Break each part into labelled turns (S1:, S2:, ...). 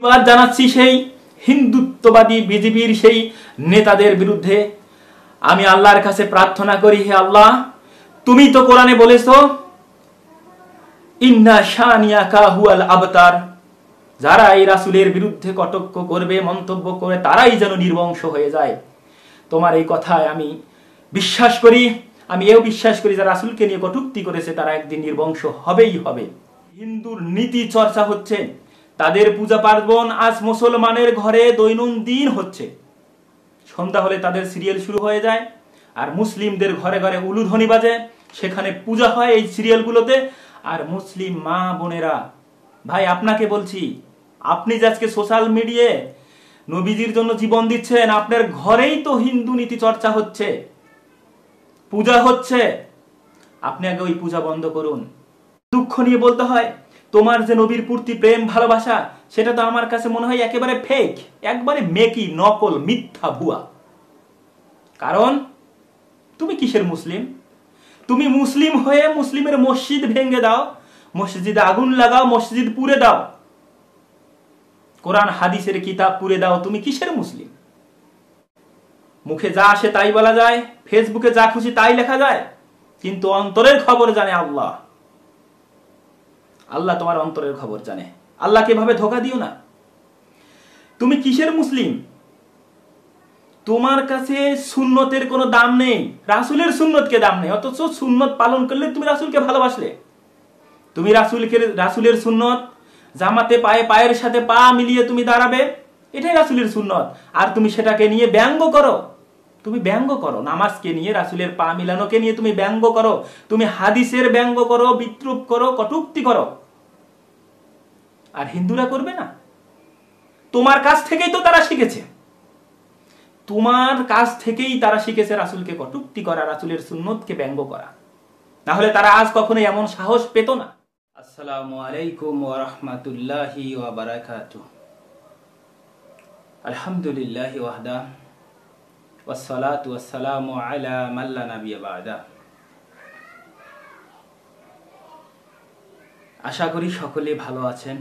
S1: প্রতিবাদ জানাচ্ছি সেই হিন্দুত্ববাদী বিজেপির সেই নেতাদের বিরুদ্ধে। আমি আল্লাহর কাছে প্রার্থনা করি, হে আল্লাহ, তুমি তো কোরআনে বলেছো ইন্না শানিয়াকা হুয়াল আবতার, যারা এই রাসূলের বিরুদ্ধে কটাক্ষ করবে, মন্তব্য করে, তারাই যেন নির্বংশ হয়ে যায়। তোমার এই কথায় আমি বিশ্বাস করি, আমি এও বিশ্বাস করি যারা রাসূলকে নিয়ে কটূক্তি করেছে তারা একদিন নির্বংশ হবেই হবে। হিন্দুর নীতি চর্চা হচ্ছে, তাদের পূজা পার্বণ আজ মুসলমানের ঘরে দৈনন্দিন হচ্ছে। সন্ধ্যা হলে তাদের সিরিয়াল শুরু হয়ে যায়, আর মুসলিমদের ঘরে ঘরে উলুধ্বনি বাজে, সেখানে পূজা হয় এই সিরিয়ালগুলোতে। আর মুসলিম মা বোনেরা, ভাই আপনাকে বলছি, আপনি যে আজকে সোশ্যাল মিডিয়ায় নবীজির জন্য জীবন দিচ্ছেন, আপনার ঘরেই তো হিন্দু নীতি চর্চা হচ্ছে, পূজা হচ্ছে। আপনি আগে ওই পূজা বন্ধ করুন। দুঃখ নিয়ে বলতে হয়, তোমার যে নবীর প্রতি প্রেম ভালোবাসা, সেটা তো আমার কাছে মনে হয় একেবারে ফেক, একবারে মেকি, নকল, মিথ্যা, ভুয়া। কারণ তুমি কিসের মুসলিম? তুমি মুসলিম হয়ে মুসলিমের মসজিদ ভেঙে দাও, মসজিদে আগুন লাগাও, মসজিদ পুড়ে দাও, কোরআন হাদিসের কিতাব পুড়ে দাও, তুমি কিসের মুসলিম? মুখে যা আসে তাই বলা যায়, ফেসবুকে যা খুশি তাই লেখা যায়, কিন্তু অন্তরের খবর জানে আল্লাহ। আল্লাহ তোমার অন্তরের খবর জানে। আল্লাহকে এভাবে ধোঁকা দিও না। তুমি কিসের মুসলিম? তোমার কাছে সুন্নতের কোনো দাম নেই, রাসূলের সুন্নতকে দাম নেই, অথচ সুন্নত পালন করলে তুমি রাসূলকে ভালোবাসলে। তুমি রাসূলের সুন্নত জামাতে পায়ের সাথে পা মিলিয়ে তুমি দাঁড়াবে, এটাই রাসূলের সুন্নত। আর তুমি সেটাকে নিয়ে ব্যঙ্গ করো, তুমি ব্যঙ্গ করো নামাজকে নিয়ে, রাসূলের পা মিলানোকে নিয়ে তুমি ব্যঙ্গ করো, তুমি হাদিসের ব্যঙ্গ করো, বিদ্রূপ করো, কটূক্তি করো। আর হিন্দুরা করবে না? তোমার কাছ থেকেই তো তারা শিখেছে, তোমার কাছ থেকেই তারা শিখেছে রাসূলকে কটূক্তি করা, রাসূলের সুন্নতকে ব্যঙ্গ করা। না হলে তারা আজ কখনোই এমন সাহস পেত না। আসসালামু আলাইকুম ওয়া রাহমাতুল্লাহি ওয়া বারাকাতুহু। আলহামদুলিল্লাহি ওয়াহদা ওয়াসসালাতু ওয়াসসালামু আলা মান লা নাবিয়্যা বা'দা। আশা করি সকলে ভালো আছেন।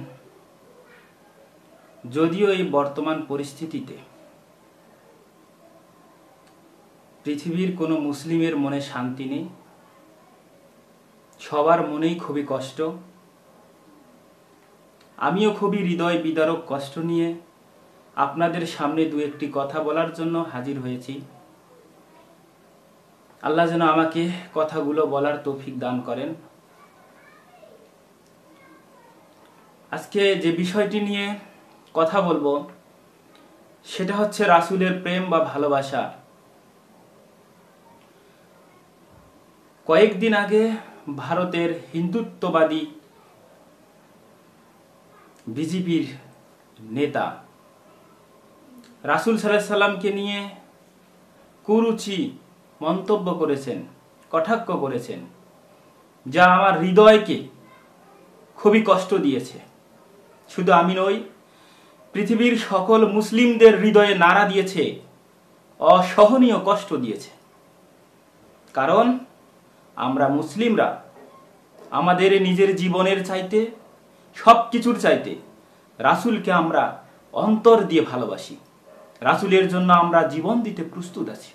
S1: যদিও এই বর্তমান পরিস্থিতিতে পৃথিবীর কোনো মুসলিমের মনে শান্তি নেই, সবার মনেই খুবই কষ্ট। আমিও খুবই হৃদয় বিদারক কষ্ট নিয়ে আপনাদের সামনে দু একটি কথা বলার জন্য হাজির হয়েছি। আল্লাহ যেন আমাকে কথাগুলো বলার তৌফিক দান করেন। আজকে যে বিষয়টি নিয়ে কথা বলবো সেটা হচ্ছে রাসূলের প্রেম বা ভালোবাসা। কয়েকদিন আগে ভারতের হিন্দুত্ববাদী বিজেপির নেতা রাসূল সাল্লাল্লাহু আলাইহি সাল্লামকে নিয়ে কুরুচি মন্তব্য করেছেন, কটাক্ষ করেছেন, যা আমার হৃদয়কে খুবই কষ্ট দিয়েছে। শুধু আমি নই, পৃথিবীর সকল মুসলিমদের হৃদয়ে নাড়া দিয়েছে, অসহনীয় কষ্ট দিয়েছে। কারণ আমরা মুসলিমরা আমাদের নিজের জীবনের চাইতে, সবকিছুর চাইতে রাসূলকে আমরা অন্তর দিয়ে ভালোবাসি, রাসূলের জন্য আমরা জীবন দিতে প্রস্তুত আছি।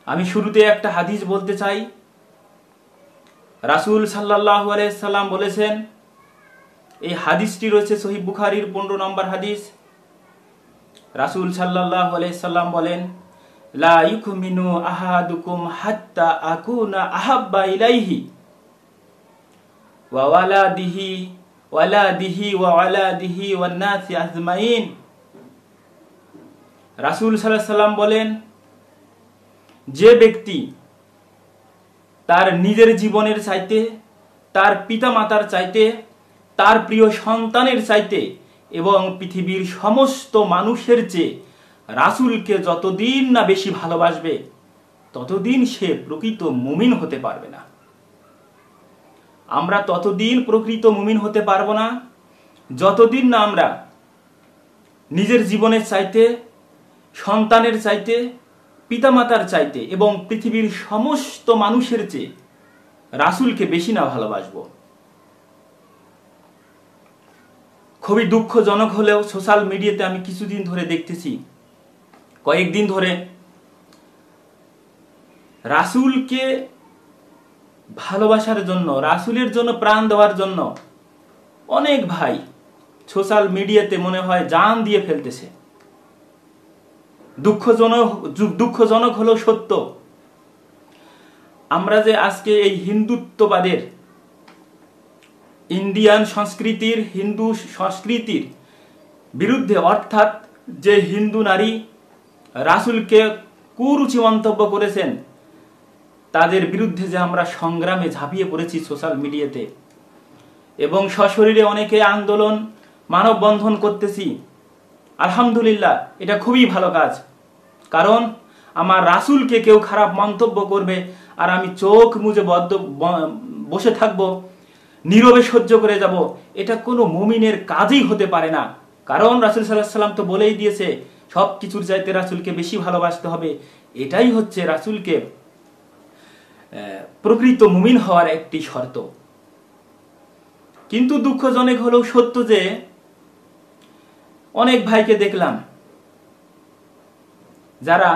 S1: আমি শুরুতে একটা হাদিস বলতে চাই। রাসূল সাল্লাল্লাহু আলাইহি সাল্লাম বলেছেন, এই হাদিসটি রয়েছে সহিহ বুখারীর 15 নম্বর হাদিস। রাসূল সাল্লাল্লাহু আলাইহি সাল্লাম বলেন, লা ইউমিনু আহাদুকুম হাত্তা আকুনা আহাব্বা ইলাইহি ওয়া ওয়ালাদিহি ওয়া ওয়ালাদিহি ওয়ান নাসি আজমাইন। রাসূল সাল্লাল্লাহু আলাইহি সাল্লাম বলেন, যে ব্যক্তি তার নিজের জীবনের চাইতে, তার পিতামাতার চাইতে, তার প্রিয় সন্তানের চাইতে এবং পৃথিবীর সমস্ত মানুষের চেয়ে রাসূলকে যতদিন না বেশি ভালোবাসবে, ততদিন সে প্রকৃত মুমিন হতে পারবে না। আমরা ততদিন প্রকৃত মুমিন হতে পারবো না যতদিন না আমরা নিজের জীবনের চাইতে, সন্তানের চাইতে, পিতামাতার চাইতে এবং পৃথিবীর সমস্ত মানুষের চেয়ে রাসূলকে বেশি না ভালোবাসবো। খুবই দুঃখজনক হলেও সোশ্যাল মিডিয়াতে আমি কিছুদিন ধরে দেখতেছি, কয়েকদিন ধরে রাসূলকে ভালোবাসার জন্য, রাসূলের জন্য প্রাণ দেওয়ার জন্য অনেক ভাই সোশ্যাল মিডিয়াতে মনে হয় জান দিয়ে ফেলতেছে। দুঃখজনক হলেও সত্য। আমরা যে আজকে এই হিন্দুত্ববাদের, ইন্ডিয়ান সংস্কৃতির, হিন্দু সংস্কৃতির বিরুদ্ধে, অর্থাৎ যে হিন্দু নারী রাসূলকে কুরুচি মন্তব্য করেছেন তাদের বিরুদ্ধে যে আমরা সংগ্রামে ঝাঁপিয়ে পড়েছি সোশ্যাল মিডিয়াতে, এবং সশরীরে অনেকে আন্দোলন, মানববন্ধন করতেছি, আলহামদুলিল্লাহ, এটা খুবই ভালো কাজ। কারণ আমার রাসূলকে কেউ খারাপ মন্তব্য করবে আর আমি চোখ মুজে বসে থাকবো, নীরবে সহ্য করে যাব, এটা কোনো মুমিনের কাজই হতে পারে না। কারণ রাসূল সাল্লাল্লাহু আলাইহি সাল্লাম তো বলেই দিয়েছে, সব কিছুর চাইতে রাসূলকে বেশি ভালোবাসতে হবে। এটাই হচ্ছে রাসূলকে প্রকৃত মুমিন হওয়ার একটি শর্ত। কিন্তু দুঃখজনক হলেও সত্য যে অনেক ভাইকে দেখলাম যারা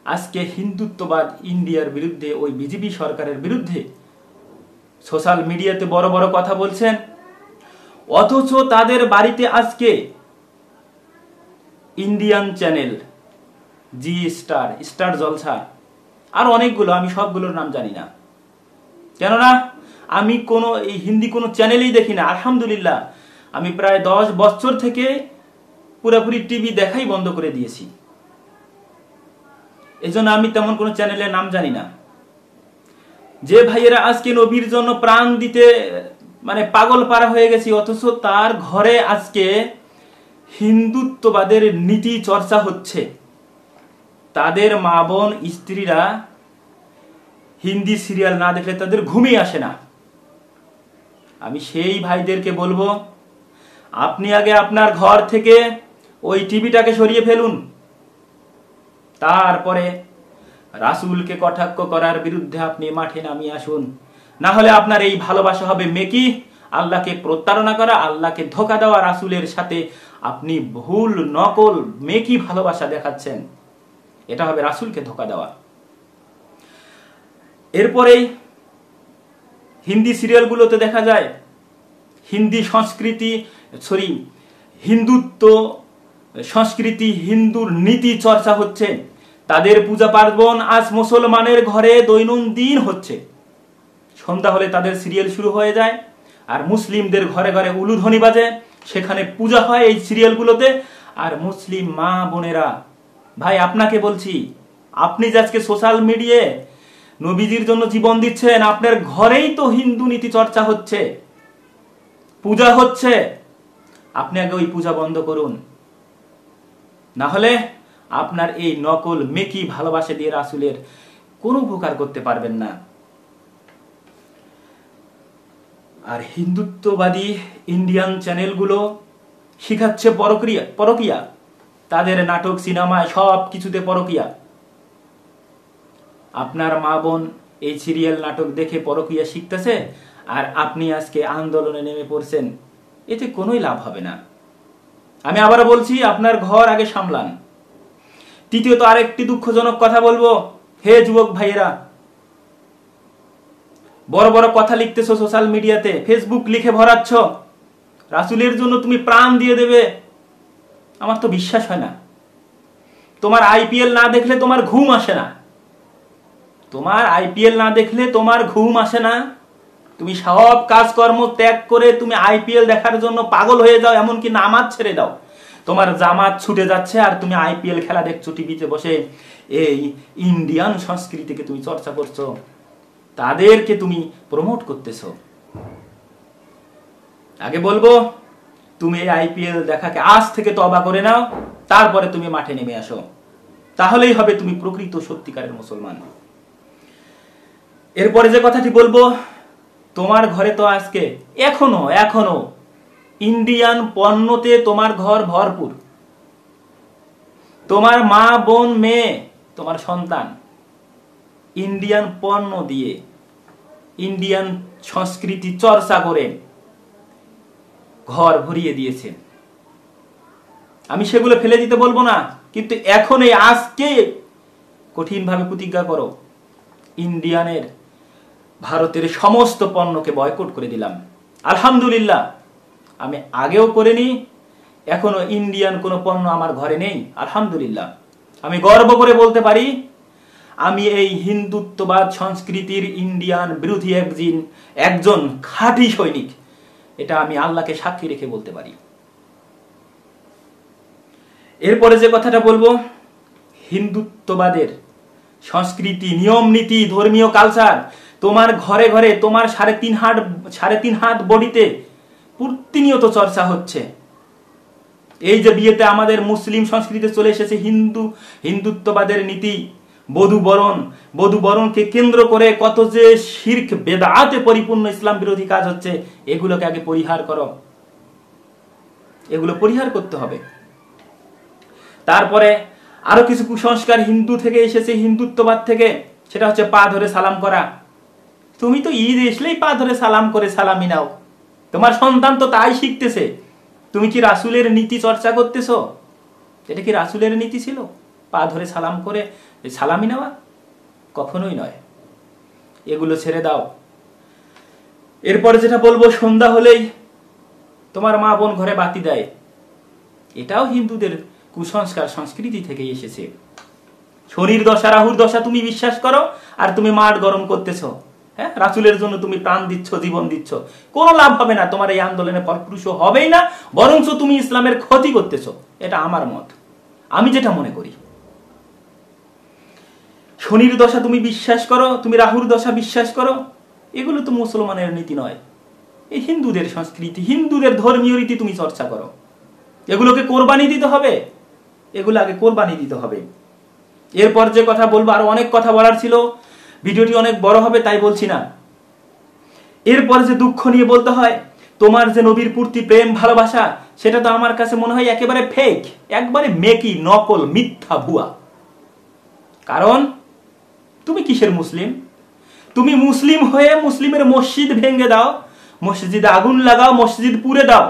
S1: আজকে হিন্দুত্ববাদ ইন্ডিয়ার বিরুদ্ধে, ওই বিজেপি সরকারের বিরুদ্ধে সোশ্যাল মিডিয়াতে বড় বড় কথা বলছেন, অথচ তাদের বাড়িতে আজকে ইন্ডিয়ান চ্যানেল, জি স্টার, স্টার জলসা, আর অনেকগুলো, আমি সবগুলোর নাম জানি না, কেননা আমি কোনো এই হিন্দি কোনো চ্যানেলই দেখি না। আলহামদুলিল্লাহ, আমি প্রায় 10 বছর থেকে পুরোপুরি টিভি দেখাই বন্ধ করে দিয়েছি। এজন্য আমি তেমন কোনো চ্যানেলের নাম জানি না। যে ভাইয়েরা আজকে নবীর জন্য প্রাণ দিতে মানে পাগল পারা হয়ে গেছি, অথচ তার ঘরে আজকে হিন্দুত্ববাদের নীতি চর্চা হচ্ছে। তাদের মা বোন স্ত্রীরা হিন্দি সিরিয়াল না দেখলে তাদের ঘুমই আসে না। আমি সেই ভাইদেরকে বলবো, আপনি আগে আপনার ঘর থেকে ওই টিভিটাকে সরিয়ে ফেলুন, তারপরে রাসূলকে কটাক্ষ করার বিরুদ্ধে আপনি মাঠে নামিয়ে আসুন। না হলে আপনার এই ভালোবাসা হবে মেকি, আল্লাহকে প্রতারণা করা, আল্লাহকে ধোঁকা দেওয়া। রাসূলের সাথে আপনি ভুল, নকল, মেকি ভালোবাসা দেখাচ্ছেন, এটা হবে রাসূলকে ধোঁকা দেওয়া। এরপরেই হিন্দি সিরিয়ালগুলোতে দেখা যায় হিন্দি সংস্কৃতি, হিন্দুত্ব সংস্কৃতি, হিন্দুর নীতি চর্চা হচ্ছে। তাদের পূজা পার্বণ আজ মুসলমানের ঘরে দৈনন্দিন হচ্ছে। সন্ধ্যা হলে তাদের সিরিয়াল শুরু হয়ে যায়, আর মুসলিমদের ঘরে ঘরে উলুধ্বনি বাজে, সেখানে পূজা হয় এই সিরিয়ালগুলোতে। আর মুসলিম মা বোনেরা, ভাই আপনাকে বলছি, আপনি যে আজকে সোশ্যাল মিডিয়ায় নবীজির জন্য জীবন দিচ্ছেন, আপনার ঘরেই তো হিন্দু নীতি চর্চা হচ্ছে, পূজা হচ্ছে। আপনি আগে ওই পূজা বন্ধ করুন, না হলে আপনার এই নকল মেকি ভালোবাসা দিয়ে রাসূলের কোনো উপকার করতে পারবেন না। আর হিন্দুত্ববাদী ইন্ডিয়ান চ্যানেলগুলো শিখাচ্ছে পরকিয়া। তাদের নাটক, সিনেমায় সব কিছুতে পরকিয়া। আপনার মা বোন এই সিরিয়াল নাটক দেখে পরকিয়া শিখতেছে, আর আপনি আজকে আন্দোলনে নেমে পড়ছেন, এতে কোনোই লাভ হবে না। আমি আবারও বলছি, আপনার ঘর আগে সামলান। তৃতীয়ত আরেকটি দুঃখজনক কথা বলবো, হে যুবক ভাইয়েরা, বড় বড় কথা লিখতেছো সোশ্যাল মিডিয়াতে, ফেসবুক লিখে ভরাচ্ছ, রাসূলের জন্য তুমি প্রাণ দিয়ে দেবে, আমার তো বিশ্বাস হয় না। তোমার আইপিএল না দেখলে তোমার ঘুম আসে না, তোমার আইপিএল না দেখলে তোমার ঘুম আসে না। তুমি সব কাজকর্ম ত্যাগ করে তুমি আইপিএল দেখার জন্য পাগল হয়ে যাও, এমনকি নামাজ ছেড়ে দাও। তোমার জামাত ছুটে যাচ্ছে আর তুমি আইপিএল খেলা দেখছো টিভিতে বসে। এই ইন্ডিয়ান সংস্কৃতিকে তুমি চর্চা করছো, তাদেরকে তুমি প্রমোট করতেছো। আগে বলবো, তুমি এই আইপিএল দেখাকে আজ থেকে তওবা করে নাও, তারপরে তুমি মাঠে নেমে আসো, তাহলেই হবে তুমি প্রকৃত সত্যিকারের মুসলমান। এরপরে যে কথাটি বলবো, তোমার ঘরে তো আজকে এখনো ইন্ডিয়ান পণ্যতে তোমার ঘর ভরপুর। তোমার মা বোন মেয়ে, তোমার সন্তান ইন্ডিয়ান পণ্য দিয়ে, ইন্ডিয়ান সংস্কৃতি চর্চা করে ঘর ভরিয়ে দিয়েছে। আমি সেগুলো ফেলে দিতে বলবো না, কিন্তু এখন এই আজকে কঠিনভাবে প্রতিজ্ঞা করো, ইন্ডিয়ানের ভারতের সমস্ত পণ্যকে বয়কট করে দিলাম। আলহামদুলিল্লাহ, আমি আগেও করিনি, এখনো ইন্ডিয়ান কোনো পণ্য আমার ঘরে নেই। আলহামদুলিল্লাহ, আমি গর্ব করে বলতে পারি আমি এই হিন্দুত্ববাদ সংস্কৃতির ইন্ডিয়ান বিরোধী একজন খাঁটি সৈনিক। এটা আমি আল্লাহকে সাক্ষী রেখে বলতে পারি। এরপরে যে কথাটা বলবো, হিন্দুত্ববাদের সংস্কৃতি, নিয়ম নীতি, ধর্মীয় কালচার তোমার ঘরে ঘরে, তোমার 3.5 হাত বডিতে প্রতিনিয়ত চর্চা হচ্ছে। এই যে বিয়েতে আমাদের মুসলিম সংস্কৃতিতে চলে এসেছে হিন্দুত্ববাদের নীতি, বধূ বরণকে কেন্দ্র করে কত যে শিরক বেদাতে পরিপূর্ণ ইসলাম বিরোধী কাজ হচ্ছে, এগুলোকে আগে পরিহার করো। এগুলো পরিহার করতে হবে। তারপরে আরো কিছু কুসংস্কার হিন্দু থেকে এসেছে, হিন্দুত্ববাদ থেকে, সেটা হচ্ছে পা ধরে সালাম করা। তুমি তো ঈদ আসলেই পা ধরে সালাম করে সালামি নাও, তোমার সন্তান তো তাই শিখতেছে। তুমি কি রাসূলের নীতি চর্চা করতেছ? এটা কি রাসূলের নীতি ছিল, পা ধরে সালাম করে সালামি নেওয়া? কখনোই নয়। এগুলো ছেড়ে দাও। এরপরে যেটা বলবো, সন্ধ্যা হলেই তোমার মা বোন ঘরে বাতি দেয়, এটাও হিন্দুদের কুসংস্কার সংস্কৃতি থেকে এসেছে। শনির দশা, রাহুর দশা তুমি বিশ্বাস করো, আর তুমি মাঠ গরম করতেছ। হ্যাঁ, রাসূলের জন্য তুমি প্রাণ দিচ্ছ, জীবন দিচ্ছ, কোনো লাভ হবে না, তোমার এই আন্দোলনে ফলপ্রসূ হবেই না, বরঞ্চ তুমি ইসলামের ক্ষতি করতেছ। এটা আমার মত, আমি যেটা মনে করি। শনির দশা তুমি বিশ্বাস করো, তুমি রাহুর দশা বিশ্বাস করো, এগুলো তো মুসলমানের নীতি নয়, এই হিন্দুদের সংস্কৃতি, হিন্দুদের ধর্মীয় রীতি তুমি চর্চা করো। এগুলোকে কোরবানি দিতে হবে, এগুলো আগে কোরবানি দিতে হবে। এরপর যে কথা বলবো, আরো অনেক কথা বলার ছিল, ভিডিওটি অনেক বড় হবে তাই বলছি না। এরপর যে দুঃখ নিয়ে বলতে হয়, তোমার যে নবীর প্রতি প্রেম ভালোবাসা, সেটা তো আমার কাছে মনে হয় একেবারে ফেক, একবারে মেকি, নকল, মিথ্যা, ভুয়া। কারণ তুমি কিসের মুসলিম? তুমি মুসলিম হয়ে মুসলিমের মসজিদ ভেঙে দাও, মসজিদে আগুন লাগাও, মসজিদ পুড়ে দাও,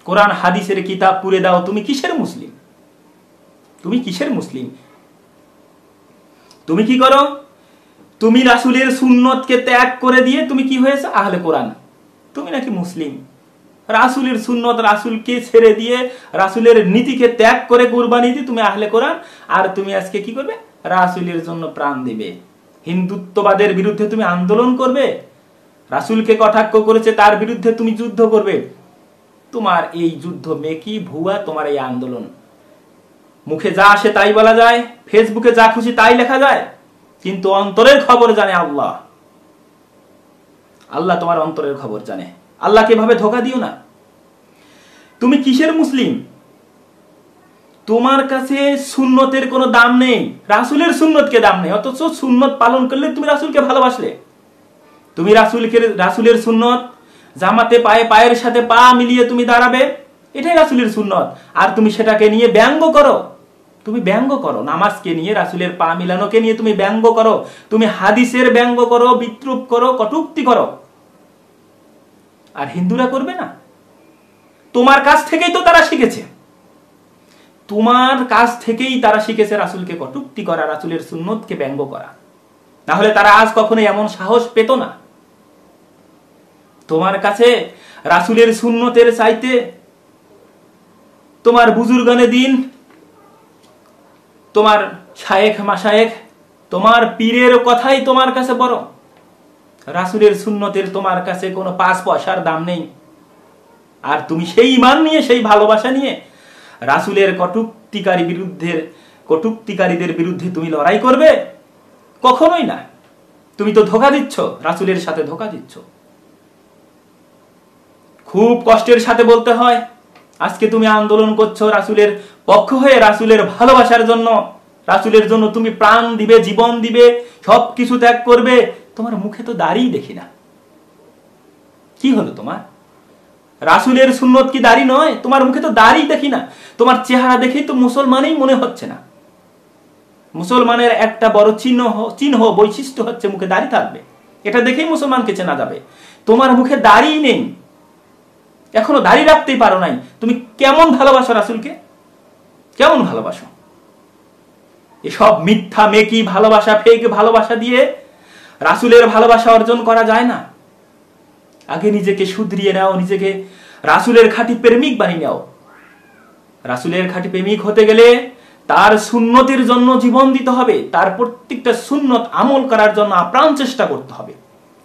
S1: কোরআন হাদিসের কিতাব পুড়ে দাও, তুমি কিসের মুসলিম? তুমি কিসের মুসলিম? তুমি কি করো? তুমি রাসূলের সুন্নতকে ত্যাগ করে দিয়ে তুমি কি হয়েছে? আহলে কোরআন। তুমি নাকি মুসলিম? রাসূলের সুন্নত, রাসূলকে ছেড়ে দিয়ে, রাসূলের নীতিকে ত্যাগ করে কুরবানি দিয়ে তুমি আহলে কোরআন, আর তুমি আজকে কি করবে? রাসূলের জন্য প্রাণ দিবে, হিন্দুত্ববাদের বিরুদ্ধে তুমি আন্দোলন করবে, রাসূলকে কটাক্ষ করেছে তার বিরুদ্ধে তুমি যুদ্ধ করবে। তোমার এই যুদ্ধ মেকি, ভুয়া, তোমার এই আন্দোলন। মুখে যা আসে তাই বলা যায়, ফেসবুকে যা খুশি তাই লেখা যায়, কিন্তু অন্তরের খবর জানে আল্লাহ। আল্লাহ তোমার অন্তরের খবর জানে। আল্লাহকে এভাবে ধোঁকা দিও না। তুমি কিসের মুসলিম? তোমার কাছে সুন্নতের কোনো দাম নেই, রাসূলের সুন্নতকে দাম নেই, অথচ সুন্নত পালন করলে তুমি রাসূলকে ভালোবাসলে। তুমি রাসূলের সুন্নত, জামাতে পায়ের সাথে পা মিলিয়ে তুমি দাঁড়াবে, এটাই রাসূলের সুন্নত, আর তুমি সেটাকে নিয়ে ব্যঙ্গ করো। তুমি ব্যঙ্গ করো নামাজকে নিয়ে, রাসূলের পা মিলানোকে নিয়ে তুমি ব্যঙ্গ করো, তুমি হাদিসের ব্যঙ্গ করো, বিদ্রূপ করো, কটূক্তি করো। আর হিন্দুরা করবে না? তোমার কাছ থেকেই তো তারা শিখেছে, তোমার কাছ থেকেই তারা শিখেছে রাসূলকে কটূক্তি করা, রাসূলের সুন্নতকে ব্যঙ্গ করা। না হলে তারা আজ কখনো এমন সাহস পেত না। তোমার কাছে রাসূলের সুন্নতের চাইতে তোমার বুজুর্গানে দিন, তোমার শায়েখ মাশায়েখ, তোমার পীরের কথাই তোমার কাছে বড়। রাসূলের সুন্নতের তোমার কাছে কোনো 5 পয়সার দাম নেই। আর তুমি সেই ঈমান নিয়ে, সেই ভালোবাসা নিয়ে রাসূলের কটূক্তিকারীদের বিরুদ্ধে তুমি লড়াই করবে? কখনোই না। তুমি তো ধোঁকা দিচ্ছ, রাসূলের সাথে ধোঁকা দিচ্ছ। খুব কষ্টের সাথে বলতে হয়, আজকে তুমি আন্দোলন করছো রাসূলের পক্ষ হয়ে, রাসূলের ভালোবাসার জন্য, রাসূলের জন্য তুমি প্রাণ দিবে, জীবন দিবে, সবকিছু ত্যাগ করবে। তোমার মুখে তো দাড়ি দেখি না। কি হলো তোমার? রাসূলের সুন্নত কি দাড়ি নয়? তোমার মুখে তো দাড়ি দেখি না। তোমার চেহারা দেখেই তো মুসলমানই মনে হচ্ছে না। মুসলমানের একটা বড় চিহ্ন বৈশিষ্ট্য হচ্ছে মুখে দাড়ি থাকবে, এটা দেখেই মুসলমানকে চেনা যাবে। তোমার মুখে দাড়ি নেই, এখনো দাড়ি রাখতেই পারো নাই, তুমি কেমন ভালোবাসো রাসূলকে? কেমন ভালোবাসো? এসব মিথ্যা মেকি ভালোবাসা, ফেক ভালোবাসা দিয়ে রাসূলের ভালোবাসা অর্জন করা যায় না। আগে নিজেকে শুধরিয়ে নাও, নিজেকে রাসূলের খাঁটি প্রেমিক বানিয়ে নাও। রাসূলের খাঁটি প্রেমিক হতে গেলে তার সুন্নতের জন্য জীবন দিতে হবে, তার প্রত্যেকটা সুন্নত আমল করার জন্য আপ্রাণ চেষ্টা করতে হবে।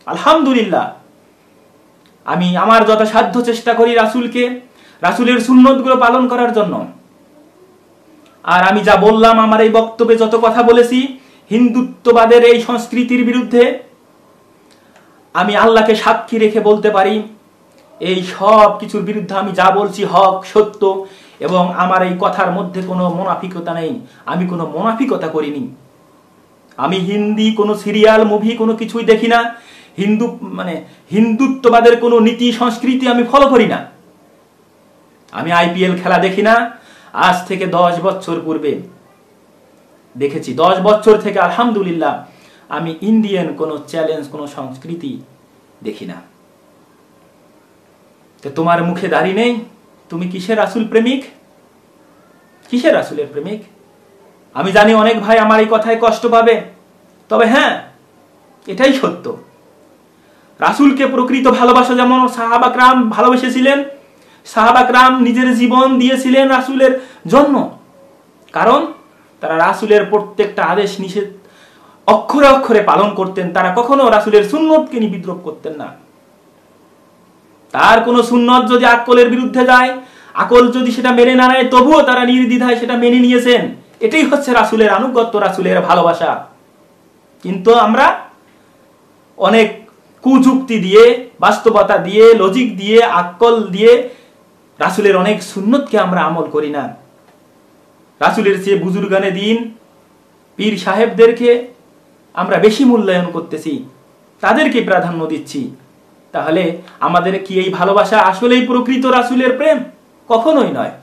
S1: আলহামদুলিল্লাহ, আমি আমার যথাসাধ্য চেষ্টা করি রাসূলের সুন্নতগুলো পালন করার জন্য। আর আমি যা বললাম, আমার এই বক্তব্যে যত কথা বলেছি হিন্দুত্ববাদের এই সংস্কৃতির বিরুদ্ধে, আমি আল্লাহকে সাক্ষী রেখে বলতে পারি এই সব কিছুর বিরুদ্ধে আমি যা বলছি হক, সত্য, এবং আমার এই কথার মধ্যে কোনো মুনাফিকতা নেই। আমি কোনো মুনাফিকতা করিনি। আমি হিন্দি কোনো সিরিয়াল, মুভি কোনো কিছুই দেখি না। হিন্দুত্ববাদের কোনো নীতি সংস্কৃতি আমি ফলো করি না। আমি আইপিএল খেলা দেখি না। আজ থেকে 10 বছর পূর্বে দেখেছি। 10 বছর থেকে আলহামদুলিল্লাহ আমি ইন্ডিয়ান কোনো চ্যালেঞ্জ, কোনো সংস্কৃতি দেখি না। তো তোমার মুখে দাড়ি নেই, তুমি কিসের রাসূল প্রেমিক? কিসের রাসূলের প্রেমিক? আমি জানি অনেক ভাই আমার এই কথায় কষ্ট পাবে, তবে হ্যাঁ, এটাই সত্য। রাসূলকে প্রকৃত ভালোবাসা যেমন সাহাবা کرام ভালোবেসেছিলেন, সাহাবা کرام নিজের জীবন দিয়েছিলেন রাসূলের জন্য, কারণ তারা রাসূলের প্রত্যেকটা আদেশ নিষেধ অক্ষরে অক্ষরে পালন করতেন। তারা কখনো রাসূলের সুন্নতকে নিয়ে বিদ্রোহ করতেন না। তার কোনো সুন্নত যদি আকলের বিরুদ্ধে যায়, আকল যদি সেটা মেনে না নেয়, তবুও তারা নির্দ্বিধায় সেটা মেনে নিয়েছেন। এটাই হচ্ছে রাসূলের আনুগত্য, রাসূলের ভালোবাসা। কিন্তু আমরা অনেক কুযুক্তি দিয়ে, বাস্তবতা দিয়ে, লজিক দিয়ে, আকল দিয়ে রাসূলের অনেক সুন্নতকে আমরা আমল করি না। রাসূলের চেয়ে বুজুর্গানে দিন, পীর সাহেবদেরকে আমরা বেশি মূল্যায়ন করতেছি, তাদেরকে প্রাধান্য দিচ্ছি। তাহলে আমাদের কি এই ভালোবাসা আসলেই প্রকৃত রাসূলের প্রেম? কখনোই নয়।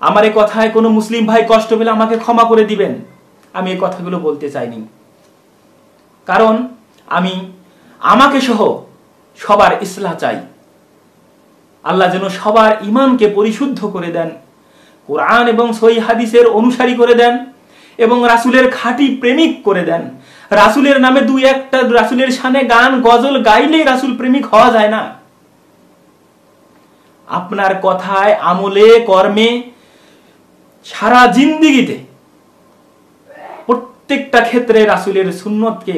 S1: আমার এই কথায় কোনো মুসলিম ভাই কষ্ট পেলে আমাকে ক্ষমা করে দিবেন। আমি এই কথাগুলো বলতে চাইনি, কারণ আমি আমাকে সহ সবার ইসলাহ চাই। আল্লাহ যেন সবার ঈমানকে পরিশুদ্ধ করে দেন, কোরআন এবং সহিহ হাদিসের অনুসারী করে দেন, এবং রাসূলের খাঁটি প্রেমিক করে দেন। রাসূলের নামে দুই একটা রাসূলের শানে গান গজল গাইলেই রাসূল প্রেমিক হওয়া যায় না। আপনার কথায়, আমলে, কর্মে, সারা জিন্দেগিতে প্রত্যেকটা ক্ষেত্রে রাসূলের সুন্নতকে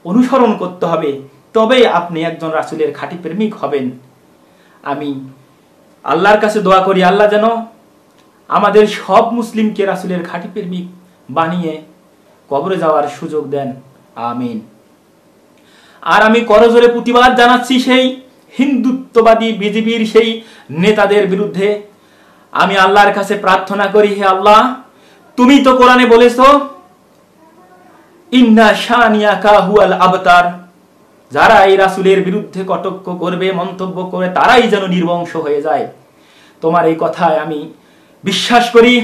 S1: অনুসরণ করতে হবে, তবেই আপনি একজন রাসূলের খাঁটি প্রেমিক হবেন। আমি আল্লাহর কাছে দোয়া করি আল্লাহ যেন আমাদের সব মুসলিমকে রাসূলের খাঁটি প্রেমিক বানিয়ে কবরে যাওয়ার সুযোগ দেন। আমিন। আর আমি করজোরে প্রতিবাদ জানাচ্ছি সেই হিন্দুত্ববাদী বিজেপির সেই নেতাদের বিরুদ্ধে। আমি আল্লাহর কাছে প্রার্থনা করি, হে আল্লাহ, তুমি তো কোরআনে বলেছো ইন্না শানিয়াকা হুয়াল আবতার, যারা এই রাসূলের বিরুদ্ধে কটাক্ষ করবে, মন্তব্য করে, তারাই যেন নির্বংশ হয়ে যায়। তোমার এই কথায় আমি বিশ্বাস করি।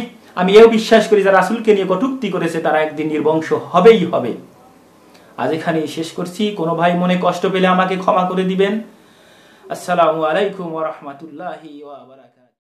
S1: আমি এও বিশ্বাস করি যারা রাসূলকে নিয়ে কটূক্তি করেছে তারা একদিন নির্বংশ হবেই হবে। আজ এখানেই শেষ করছি। কোনো ভাই মনে কষ্ট পেলে আমাকে ক্ষমা করে দিবেন। আসসালামু আলাইকুম ওয়া রাহমাতুল্লাহি ওয়া বারাকাতুহু।